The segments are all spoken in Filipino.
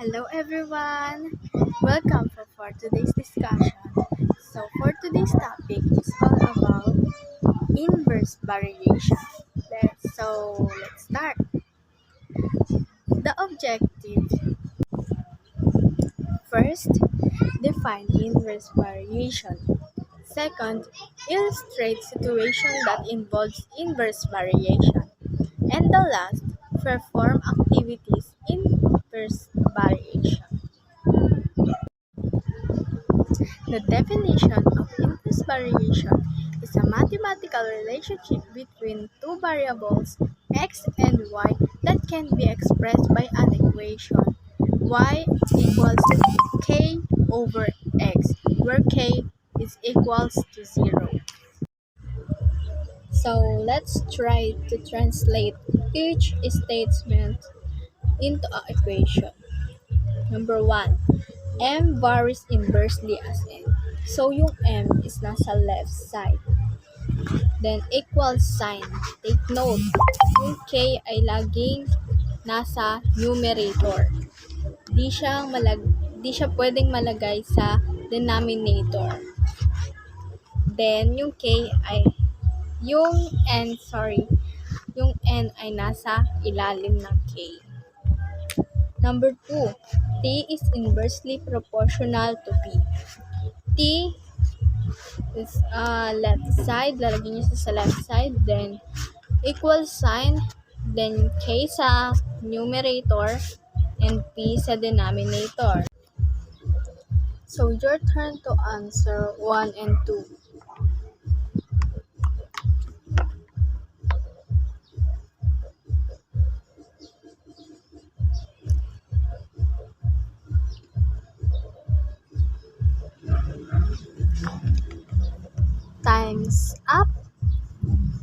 Hello everyone! Welcome for today's discussion. So for today's topic is all about inverse variation. Let's start. The objective. First, define inverse variation. Second, illustrate situation that involves inverse variation. And the last, perform activities in inverse variation. The definition of inverse variation is a mathematical relationship between two variables x and y that can be expressed by an equation y equals k over x, where k is equals to 0. So let's try to translate each statement into an equation. Number 1. M varies inversely as n. So, yung M is nasa left side. Then, equal sign. Take note, yung K ay laging nasa numerator. Di siya pwedeng malagay sa denominator. Then, yung N ay nasa ilalim ng K. Number 2, T is inversely proportional to P. T is left side, lalagyan niyo sa left side, then equal sign, then K sa numerator, and P sa denominator. So, your turn to answer 1 and 2. Time's up.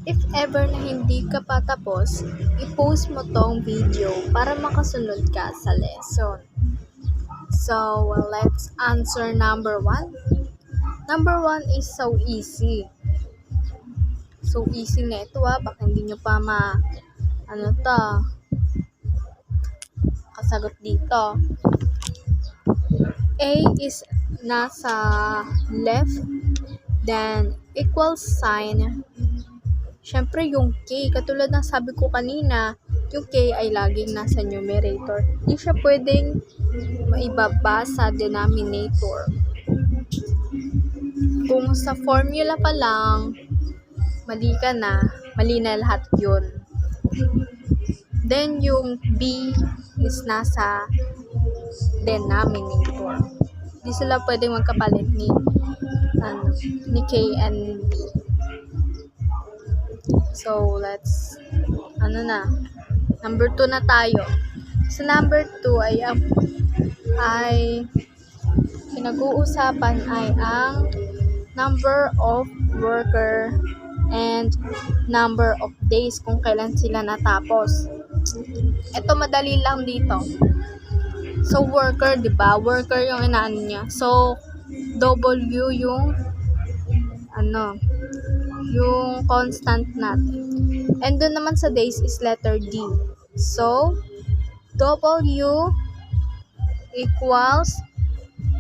If ever na hindi ka pa tapos, i-post mo tong video para makasunod ka sa lesson. So, let's answer number 1. Number 1 is so easy. So easy na ito baka hindi nyo pa kasagot dito. A is nasa left, then equal sign. Syempre yung K, katulad ng sabi ko kanina, yung K ay laging nasa numerator. Hindi siya pwedeng maibaba sa denominator. Kung sa formula pa lang, mali na lahat yun. Then yung B is nasa denominator. Hindi sila pwedeng magkapalit ni K and B. So, let's, number 2 na tayo. Sa number 2 ay pinag-uusapan ay ang number of worker and number of days kung kailan sila natapos. Ito madali lang dito. So, worker, di ba? Worker yung inaano niya. So, W yung yung constant natin. And doon naman sa days is letter D. So, W equals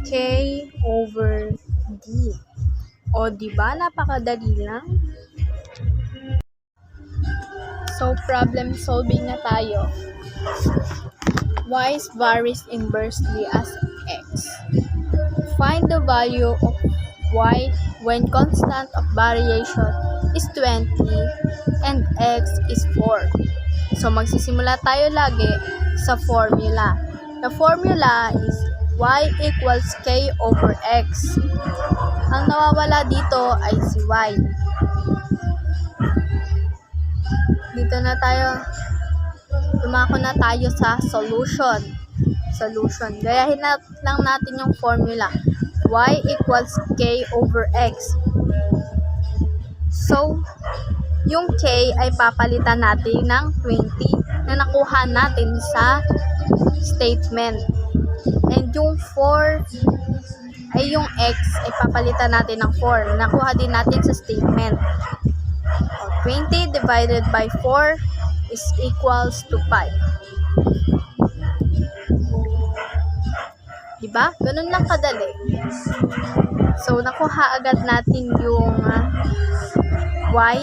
K over D. O, diba? Napakadali lang. So, problem solving na tayo. Y varies inversely as X. Find the value of Y when constant of variation is 20 and X is 4. So, magsisimula tayo lagi sa formula. The formula is Y equals K over X. Ang nawawala dito ay si Y. Dito na tayo, dumako na tayo sa solution. Gayahin lang natin yung formula. Y equals K over X. So, yung K ay papalitan natin ng 20 na nakuha natin sa statement. And yung 4 ay yung X ay papalitan natin ng 4 na nakuha din natin sa statement. 20 divided by 4 is equals to 5. Diba? Ganun lang kadali. So, nakuha agad natin yung y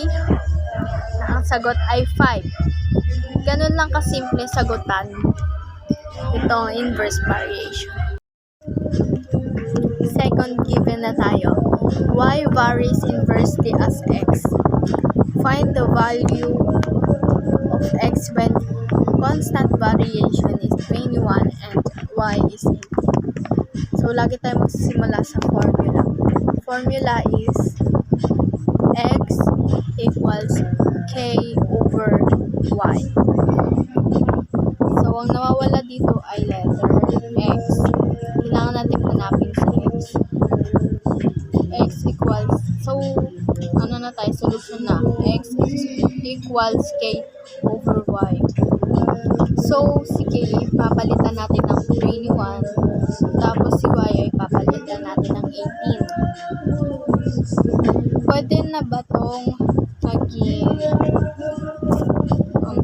na ang sagot ay 5. Ganun lang kasimple sagutan itong inverse variation. Second given na tayo. Y varies inversely as x. Find the value of x when constant variation is 21 and y is 18. So, lagi tayo magsisimula sa formula. Formula is x equals k over y. So, ang nawawala dito ay letter x. Kailangan natin hanapin si x. X equals, so, ano na tayo, solution na. X equals k over y. So, si k, papalitan natin ng 21. Tapos si y ay papalitan natin ng 18. Pwede na ba tong maging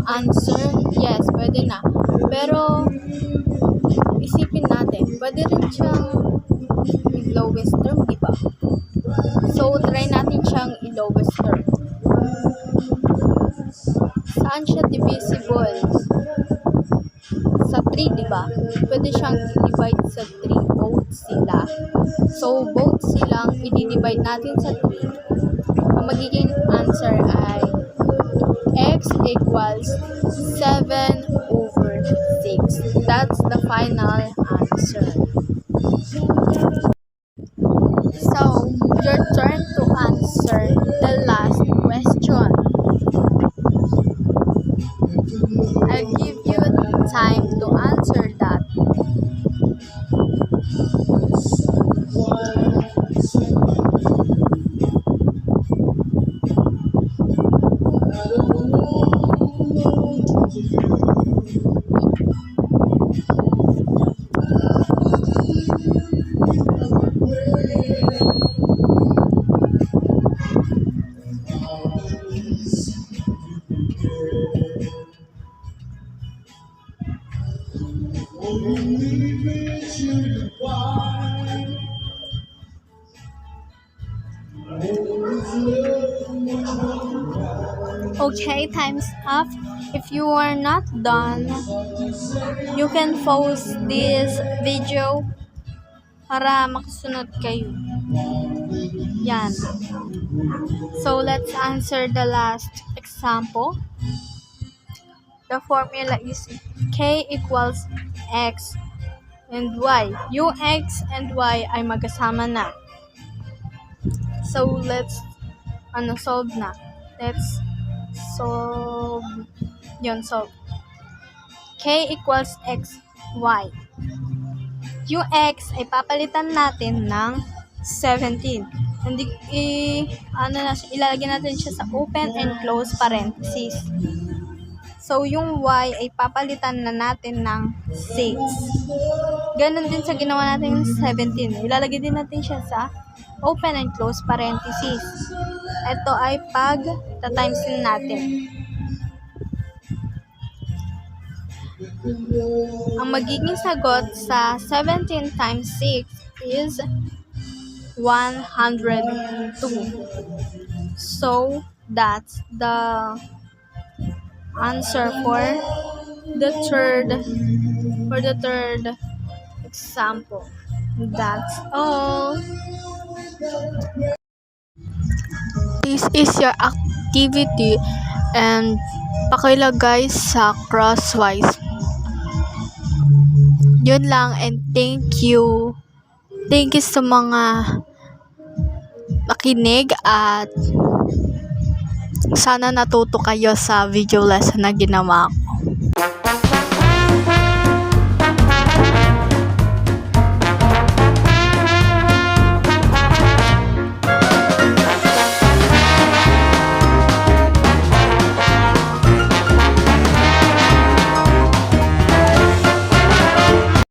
answer? Yes, pwede na. Pero, isipin natin, pwede rin siyang i-lowest term, diba? So, try natin siyang i-lowest term. Saan siya divisible? Sa 3, diba? Pwede siyang i-divide sa 3. Both sila. So, both silang i-divide natin sa 3. Ang magiging answer ay x equals 7 over 6. That's the final answer. So, your turn to answer the last question. I'll give you time to answer that. Okay, time's up. If you are not done, you can pause this video para makasunod kayo. Yan. So, let's answer the last example. The formula is k equals x and y. Yung x and y ay magkasama na. So, let's solve na. Let's solve. Yun, solve. K equals x, y. Yung x ay papalitan natin ng 17. Hindi, ilalagay natin siya sa open and close parentheses. So, yung y ay papalitan na natin ng 6. Ganon din sa ginawa natin ng 17. Ilalagay din natin siya sa open and close parentheses. Ito ay pag times natin. Ang magiging sagot sa 17 times 6 is 102. So, that's the answer for the third example. That's all. This is your activity and pakilagay sa crosswise. Yun lang and thank you. Thank you sa mga nakinig at sana natuto kayo sa video lesson na ginawa ko.